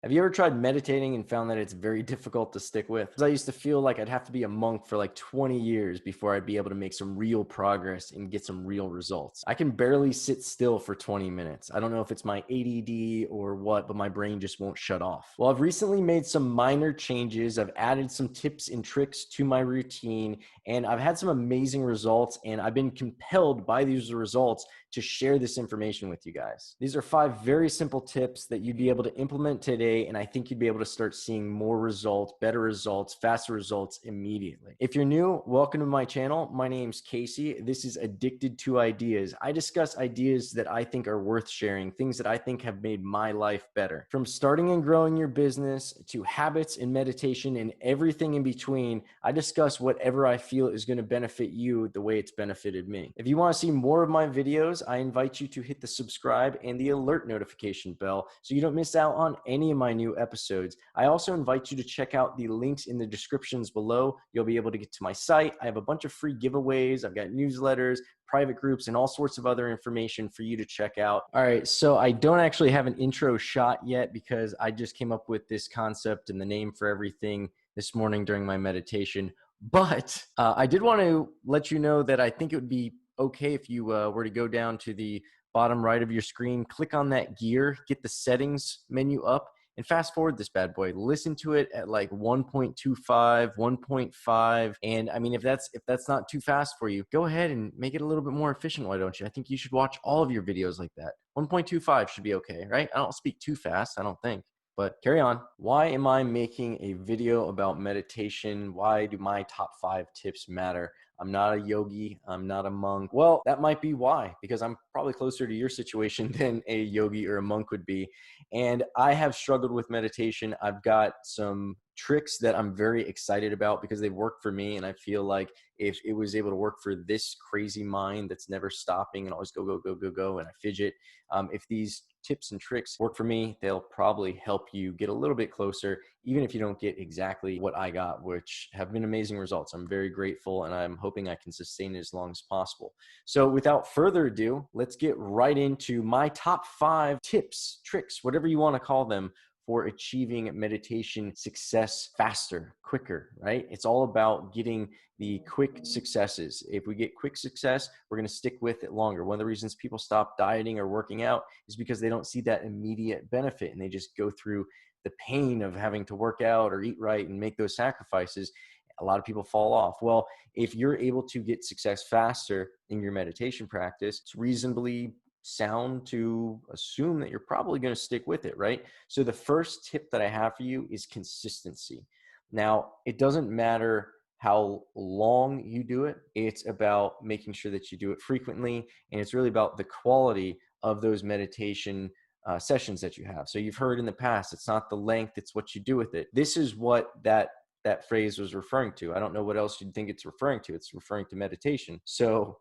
Have you ever tried meditating and found that it's very difficult to stick with? 'Cause I used to feel like I'd have to be a monk for like 20 years before I'd be able to make some real progress and get some real results. I can barely sit still for 20 minutes. I don't know if it's my ADD or what, but my brain just won't shut off. Well, I've recently made some minor changes. I've added some tips and tricks to my routine, and I've had some amazing results, and I've been compelled by these results to share this information with you guys. These are 5 very simple tips that you'd be able to implement today, and I think you'd be able to start seeing more results, better results, faster results immediately. If you're new, welcome to my channel. My name's Casey. This is Addicted to Ideas. I discuss ideas that I think are worth sharing, things that I think have made my life better. From starting and growing your business to habits and meditation and everything in between, I discuss whatever I feel is going to benefit you the way it's benefited me. If you want to see more of my videos, I invite you to hit the subscribe and the alert notification bell so you don't miss out on any of my new episodes. I also invite you to check out the links in the descriptions below. You'll be able to get to my site. I have a bunch of free giveaways. I've got newsletters, private groups, and all sorts of other information for you to check out. All right, so I don't actually have an intro shot yet because I just came up with this concept and the name for everything this morning during my meditation. But I did want to let you know that I think it would be okay if you were to go down to the bottom right of your screen, click on that gear, get the settings menu up, and fast forward this bad boy. Listen to it at like 1.25, 1.5. And I mean, if that's not too fast for you, go ahead and make it a little bit more efficient. Why don't you? I think you should watch all of your videos like that. 1.25 should be okay, right? I don't speak too fast, I don't think. But carry on. Why am I making a video about meditation? Why do my top 5 tips matter? I'm not a yogi. I'm not a monk. Well, that might be why, because I'm probably closer to your situation than a yogi or a monk would be. And I have struggled with meditation. I've got some tricks that I'm very excited about because they've worked for me. And I feel like if it was able to work for this crazy mind that's never stopping and always go, go, go, go, go, and I fidget, if these tips and tricks work for me, they'll probably help you get a little bit closer, even if you don't get exactly what I got, which have been amazing results. I'm very grateful, and I'm hoping I can sustain it as long as possible. So without further ado, let's get right into my top 5 tips, tricks, whatever you want to call them, for achieving meditation success faster, quicker, right? It's all about getting the quick successes. If we get quick success, we're going to stick with it longer. One of the reasons people stop dieting or working out is because they don't see that immediate benefit and they just go through the pain of having to work out or eat right and make those sacrifices. A lot of people fall off. Well, if you're able to get success faster in your meditation practice, it's reasonably sound to assume that you're probably going to stick with it, right? So the first tip that I have for you is consistency. Now, it doesn't matter how long you do it. It's about making sure that you do it frequently, and it's really about the quality of those meditation sessions that you have. So you've heard in the past, it's not the length, it's what you do with it. This is what that phrase was referring to. I don't know what else you'd think it's referring to. It's referring to meditation. So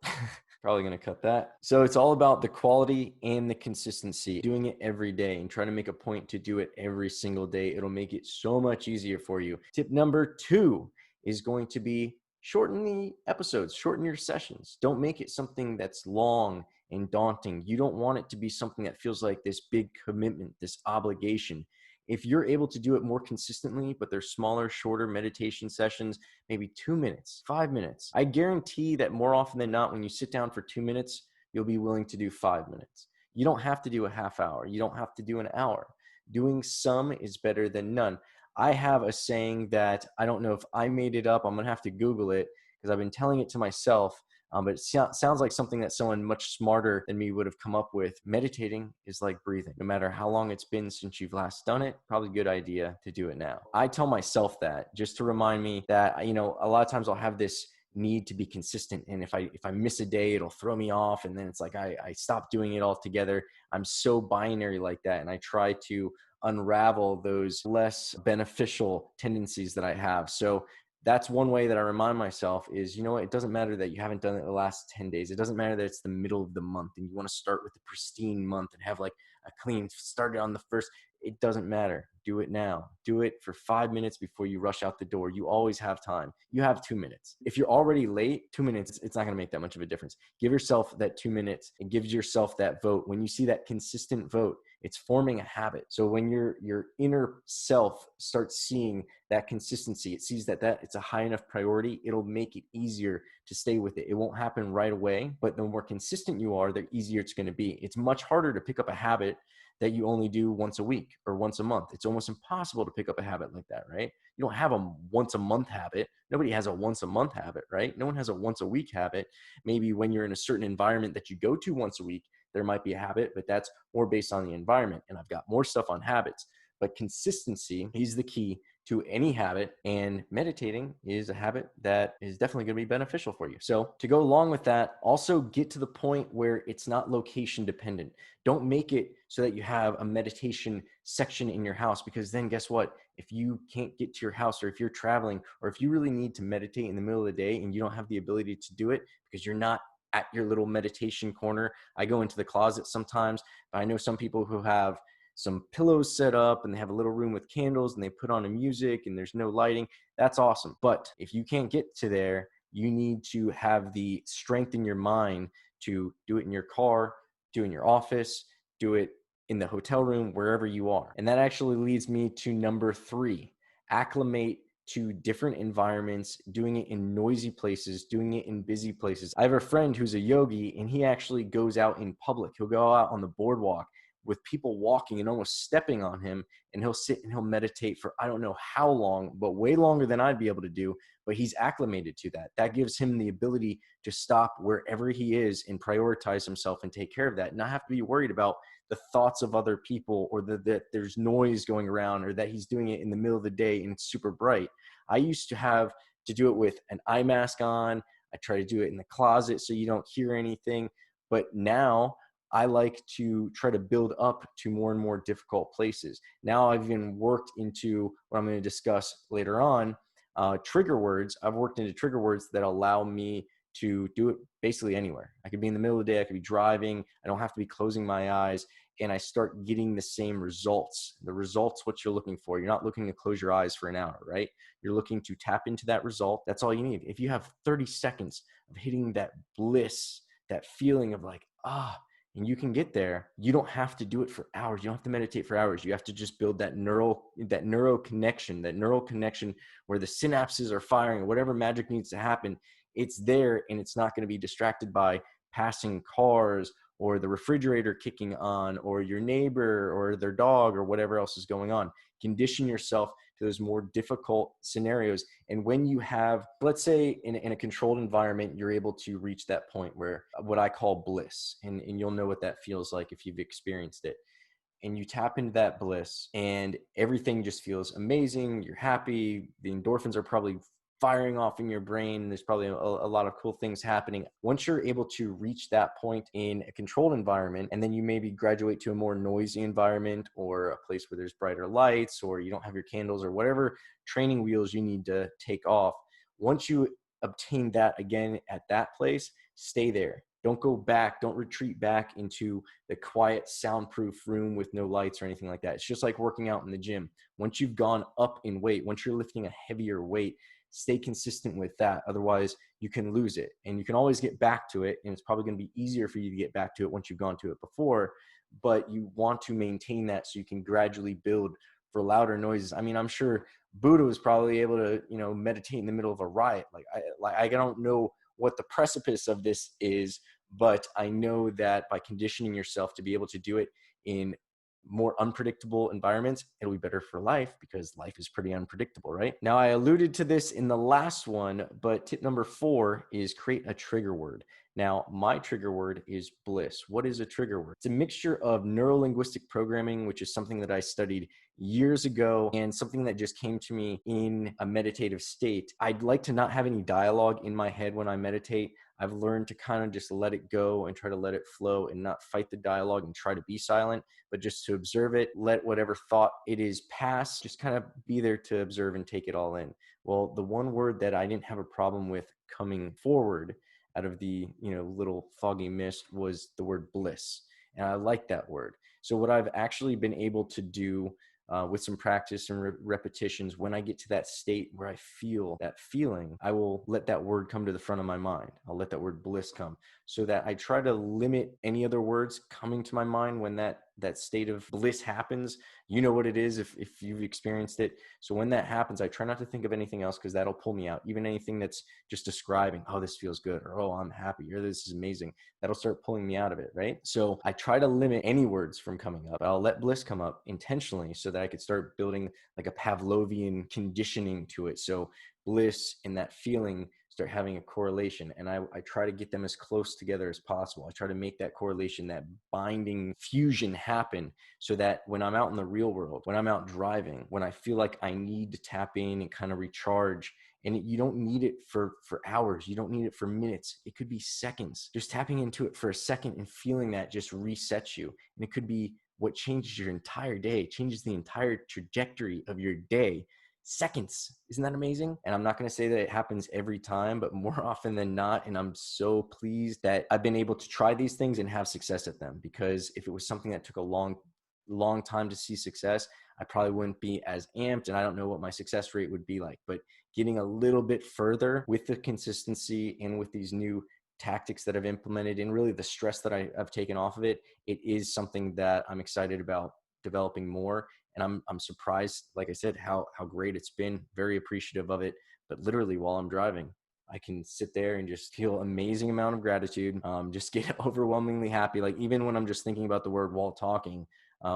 probably going to cut that. So it's all about the quality and the consistency, doing it every day and trying to make a point to do it every single day. It'll make it so much easier for you. Tip number 2 is going to be shorten the episodes, shorten your sessions. Don't make it something that's long and daunting. You don't want it to be something that feels like this big commitment, this obligation. If you're able to do it more consistently, but they're smaller, shorter meditation sessions, maybe 2 minutes, 5 minutes, I guarantee that more often than not, when you sit down for 2 minutes, you'll be willing to do 5 minutes. You don't have to do a half hour. You don't have to do an hour. Doing some is better than none. I have a saying that I don't know if I made it up. I'm going to have to Google it because I've been telling it to myself. But it sounds like something that someone much smarter than me would have come up with. Meditating is like breathing. No matter how long it's been since you've last done it, probably a good idea to do it now. I tell myself that just to remind me that, you know, a lot of times I'll have this need to be consistent. And if I miss a day, it'll throw me off. And then it's like I stop doing it altogether. I'm so binary like that. And I try to unravel those less beneficial tendencies that I have. So that's one way that I remind myself is, you know what, it doesn't matter that you haven't done it the last 10 days. It doesn't matter that it's the middle of the month and you want to start with the pristine month and have like a clean start on the first. It doesn't matter. Do it now. Do it for 5 minutes before you rush out the door. You always have time. You have 2 minutes. If you're already late, 2 minutes, it's not going to make that much of a difference. Give yourself that 2 minutes and give yourself that vote. When you see that consistent vote, It's forming a habit. So when your inner self starts seeing that consistency, it sees that it's a high enough priority, it'll make it easier to stay with it. It won't happen right away, but the more consistent you are, the easier it's going to be. It's much harder to pick up a habit that you only do once a week or once a month. It's almost impossible to pick up a habit like that, right? You don't have a once a month habit. Nobody has a once a month habit, right? No one has a once a week habit. Maybe when you're in a certain environment that you go to once a week, there might be a habit, but that's more based on the environment. And I've got more stuff on habits, but consistency is the key to any habit, and meditating is a habit that is definitely going to be beneficial for you. So to go along with that, also get to the point where it's not location dependent. Don't make it so that you have a meditation section in your house, because then guess what? If you can't get to your house, or if you're traveling, or if you really need to meditate in the middle of the day and you don't have the ability to do it because you're not at your little meditation corner. I go into the closet sometimes, but I know some people who have some pillows set up and they have a little room with candles and they put on a music and there's no lighting. That's awesome. But if you can't get to there, you need to have the strength in your mind to do it in your car, do it in your office, do it in the hotel room, wherever you are. And that actually leads me to number 3, acclimate to different environments, doing it in noisy places, doing it in busy places. I have a friend who's a yogi, and he actually goes out in public. He'll go out on the boardwalk with people walking and almost stepping on him, and he'll sit and he'll meditate for I don't know how long, but way longer than I'd be able to do. But he's acclimated to that. That gives him the ability to stop wherever he is and prioritize himself and take care of that, not have to be worried about the thoughts of other people, or that there's noise going around, or that he's doing it in the middle of the day and it's super bright. I used to have to do it with an eye mask on. I try to do it in the closet so you don't hear anything. But now I like to try to build up to more and more difficult places. Now I've even worked into what I'm going to discuss later on, trigger words. I've worked into trigger words that allow me to do it basically anywhere. I could be in the middle of the day, I could be driving, I don't have to be closing my eyes, and I start getting the same results. The results, what you're looking for. You're not looking to close your eyes for an hour, right? You're looking to tap into that result. That's all you need. If you have 30 seconds of hitting that bliss, that feeling of like, and you can get there, you don't have to do it for hours. You don't have to meditate for hours. You have to just build that neural connection where the synapses are firing, whatever magic needs to happen. It's there, and it's not going to be distracted by passing cars or the refrigerator kicking on or your neighbor or their dog or whatever else is going on. Condition yourself to those more difficult scenarios. And when you have, let's say in a controlled environment, you're able to reach that point where what I call bliss, and you'll know what that feels like if you've experienced it. And you tap into that bliss and everything just feels amazing. You're happy. The endorphins are probably firing off in your brain. There's probably a lot of cool things happening. Once you're able to reach that point in a controlled environment, and then you maybe graduate to a more noisy environment or a place where there's brighter lights, or you don't have your candles, or whatever training wheels you need to take off. Once you obtain that again at that place, stay there. Don't go back. Don't retreat back into the quiet, soundproof room with no lights or anything like that. It's just like working out in the gym. Once you've gone up in weight, once you're lifting a heavier weight, stay consistent with that. Otherwise, you can lose it, and you can always get back to it. And it's probably going to be easier for you to get back to it once you've gone to it before, but you want to maintain that so you can gradually build for louder noises. I mean, I'm sure Buddha was probably able to, meditate in the middle of a riot. I don't know what the precipice of this is, but I know that by conditioning yourself to be able to do it in more unpredictable environments, it'll be better for life, because life is pretty unpredictable, right? Now, I alluded to this in the last one, but tip number 4 is create a trigger word. Now, my trigger word is bliss. What is a trigger word? It's a mixture of neuro-linguistic programming, which is something that I studied years ago and something that just came to me in a meditative state. I'd like to not have any dialogue in my head when I meditate. I've learned to kind of just let it go and try to let it flow and not fight the dialogue and try to be silent, but just to observe it, let whatever thought it is pass, just kind of be there to observe and take it all in. Well, the one word that I didn't have a problem with coming forward out of the, little foggy mist was the word bliss. And I like that word. So what I've actually been able to do with some practice and repetitions, when I get to that state where I feel that feeling, I will let that word come to the front of my mind. I'll let that word bliss come, so that I try to limit any other words coming to my mind when that that state of bliss happens, you know what it is if you've experienced it. So when that happens, I try not to think of anything else because that'll pull me out. Even anything that's just describing, oh, this feels good, or oh, I'm happy, or this is amazing, that'll start pulling me out of it, right? So I try to limit any words from coming up. I'll let bliss come up intentionally so that I could start building like a Pavlovian conditioning to it. So bliss and that feeling start having a correlation, and I try to get them as close together as possible. I try to make that correlation, that binding fusion happen, so that when I'm out in the real world, when I'm out driving, when I feel like I need to tap in and kind of recharge, and you don't need it for hours, you don't need it for minutes, it could be seconds. Just tapping into it for a second and feeling that just resets you, and it could be what changes your entire day, changes the entire trajectory of your day. Seconds. Isn't that amazing? And I'm not going to say that it happens every time, but more often than not. And I'm so pleased that I've been able to try these things and have success at them, because if it was something that took a long time to see success, I probably wouldn't be as amped, and I don't know what my success rate would be like. But getting a little bit further with the consistency and with these new tactics that I've implemented, and really the stress that I've taken off of it, it is something that I'm excited about developing more. And I'm surprised, like I said, how great it's been. Very appreciative of it. But literally while I'm driving, I can sit there and just feel amazing amount of gratitude. Just get overwhelmingly happy. Like even when I'm just thinking about the word while talking,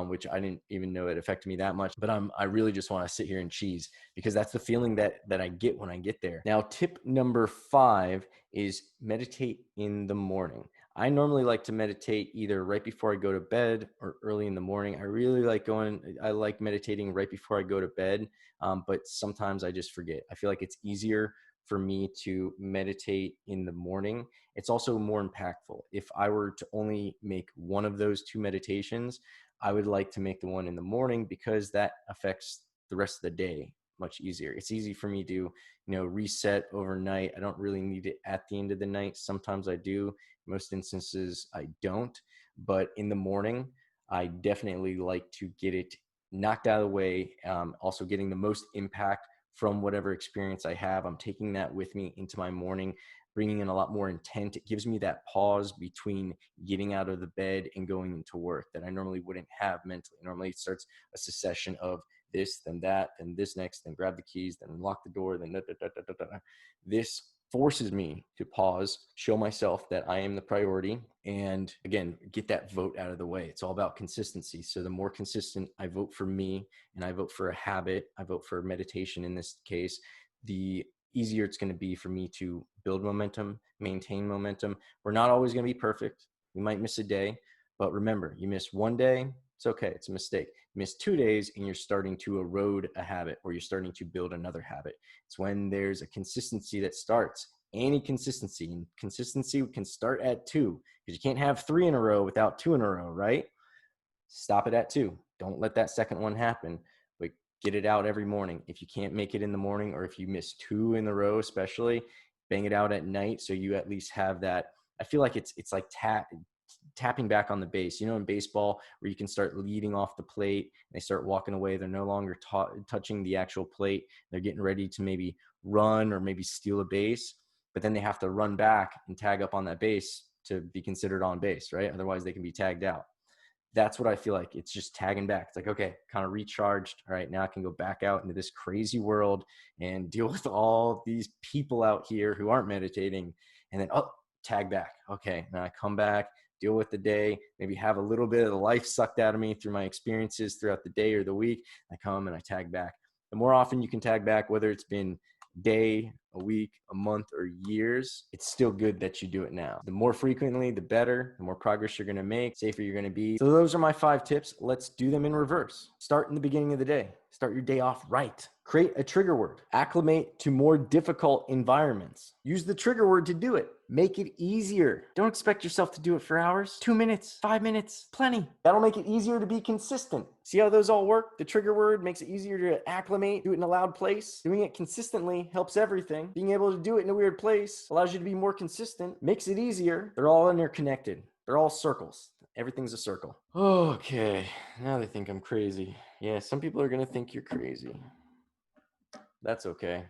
which I didn't even know it affected me that much. But I really just want to sit here and cheese, because that's the feeling that I get when I get there. Now, tip number 5 is meditate in the morning. I normally like to meditate either right before I go to bed or early in the morning. I like meditating right before I go to bed, but sometimes I just forget. I feel like it's easier for me to meditate in the morning. It's also more impactful. If I were to only make one of those 2 meditations, I would like to make the one in the morning, because that affects the rest of the day much easier. It's easy for me to, reset overnight. I don't really need it at the end of the night. Sometimes I do. Most instances I don't. But in the morning, I definitely like to get it knocked out of the way. Also getting the most impact from whatever experience I have. I'm taking that with me into my morning, bringing in a lot more intent. It gives me that pause between getting out of the bed and going into work that I normally wouldn't have mentally. Normally it starts a succession of this, then that, then this next, then grab the keys, then lock the door, then da, da, da, da, da, da. This forces me to pause, show myself that I am the priority, and again, get that vote out of the way. It's all about consistency. So the more consistent I vote for me, and I vote for a habit, I vote for meditation in this case, the easier it's going to be for me to build momentum, maintain momentum. We're not always going to be perfect. We might miss a day, but remember, you miss one day, it's okay. It's a mistake. You miss 2 days and you're starting to erode a habit, or you're starting to build another habit. It's when there's a consistency that starts. Any consistency, and consistency can start at 2, because you can't have 3 in a row without 2 in a row, right? Stop it at 2. Don't let that second one happen, but get it out every morning. If you can't make it in the morning, or if you miss 2 in a row, especially, bang it out at night, so you at least have that. I feel like it's like tapping back on the base, in baseball, where you can start leading off the plate and they start walking away. They're no longer touching the actual plate. They're getting ready to maybe run or maybe steal a base, but then they have to run back and tag up on that base to be considered on base, right? Otherwise they can be tagged out. That's what I feel like. It's just tagging back. It's like, okay, kind of recharged. All right, now I can go back out into this crazy world and deal with all these people out here who aren't meditating. And then, tag back. Okay, now I come back, deal with the day, maybe have a little bit of the life sucked out of me through my experiences throughout the day or the week. I come and I tag back. The more often you can tag back, whether it's been day, a week, a month, or years, it's still good that you do it now. The more frequently, the better. The more progress you're going to make, safer you're going to be. So those are my 5 tips. Let's do them in reverse. Start in the beginning of the day. Start your day off right. Create a trigger word. Acclimate to more difficult environments. Use the trigger word to do it. Make it easier. Don't expect yourself to do it for hours. 2 minutes, 5 minutes, plenty. That'll make it easier to be consistent. See how those all work? The trigger word makes it easier to acclimate, do it in a loud place. Doing it consistently helps everything. Being able to do it in a weird place allows you to be more consistent, makes it easier. They're all interconnected. They're all circles. Everything's a circle. Okay, now they think I'm crazy. Yeah, some people are going to think you're crazy. That's okay.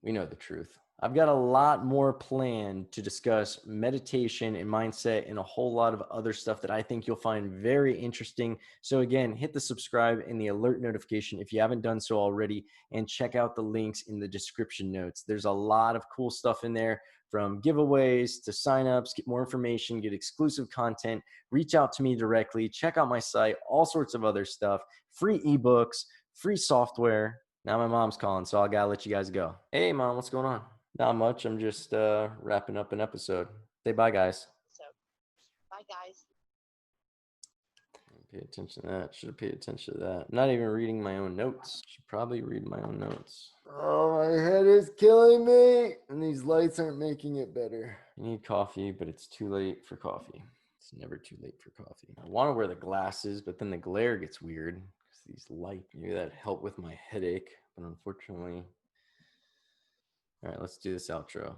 We know the truth. I've got a lot more planned to discuss meditation and mindset and a whole lot of other stuff that I think you'll find very interesting. So, again, hit the subscribe and the alert notification if you haven't done so already, and check out the links in the description notes. There's a lot of cool stuff in there, from giveaways to signups, get more information, get exclusive content, reach out to me directly, check out my site, all sorts of other stuff, free ebooks, free software. Now my mom's calling, so I gotta let you guys go. Hey, Mom, what's going on? Not much. I'm just wrapping up an episode. Say bye, guys. So, bye, guys. Pay attention to that. Should have paid attention to that. I'm not even reading my own notes. Should probably read my own notes. Oh, my head is killing me, and these lights aren't making it better. I need coffee, but it's too late for coffee. It's never too late for coffee. I want to wear the glasses, but then the glare gets weird because these lights. Maybe that help with my headache, but unfortunately. All right, let's do this outro.